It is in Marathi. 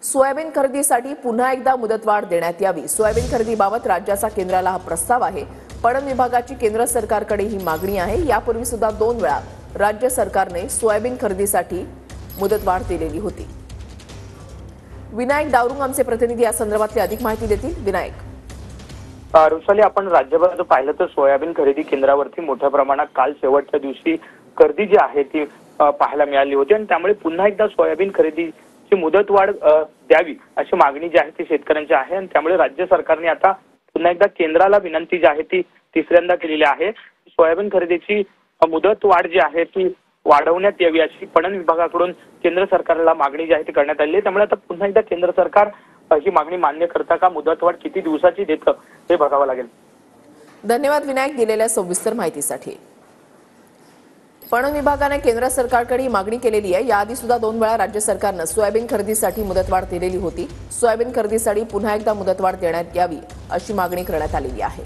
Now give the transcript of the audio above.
सोयाबीन खरेदीसाठी पुन्हा एकदा मुदतवाढ देण्यात यावी। सोयाबीन खरेदीबाबत राज्याचा केंद्राला हा प्रस्ताव आहे। पणन विभागाची केंद्र सरकारकडे ही मागणी आहे। यापूर्वी सुद्धा 2 वेळा राज्य सरकारने सोयाबीन खरेदीसाठी मुदतवाढ दिलेली होती। विनायक दावरुंग आमचे प्रतिनिधी या संदर्भातली अधिक माहिती देतील। विनायक, रुसाली, आपण राज्यभरात पाहिलं तर सोयाबीन खरेदी केंद्रावरती मोठ्या प्रमाणात काल शेवटच्या दिवशी गर्दी जी आहे ती पाहायला मिळाली होती आणि त्यामुळे पुन्हा एकदा सोयाबीन खरेदीची मुदतवाढ द्यावी अशी मागणी जी आहे ती शेतकऱ्यांची आहे आणि त्यामुळे राज्य सरकारने आता पुन्हा एकदा केंद्राला विनंती जी आहे ती तिसऱ्यांदा केलेली आहे। सोयाबीन खरेदीची मुदतवाढ जी आहे ती वाढवण्यात यावी अशी पणन विभागाकडून केंद्र सरकारला मागणी जी आहे ती करण्यात आली आहे। त्यामुळे आता पुन्हा एकदा केंद्र सरकार ही मागणी मान्य करता का, मुदतवाढ किती दिवसाची देतं हे बघावं लागेल। धन्यवाद विनायक दिलेल्या सविस्तर माहितीसाठी। पणन विभागाने केंद्र सरकारकडे ही मागणी केलेली आहे। याआधी सुद्धा 2 वेळा राज्य सरकारने सोयाबीन खरेदीसाठी मुदतवाढ दिलेली होती। सोयाबीन खरेदीसाठी पुन्हा एकदा मुदतवाढ देण्यात यावी अशी मागणी करण्यात आलेली आहे।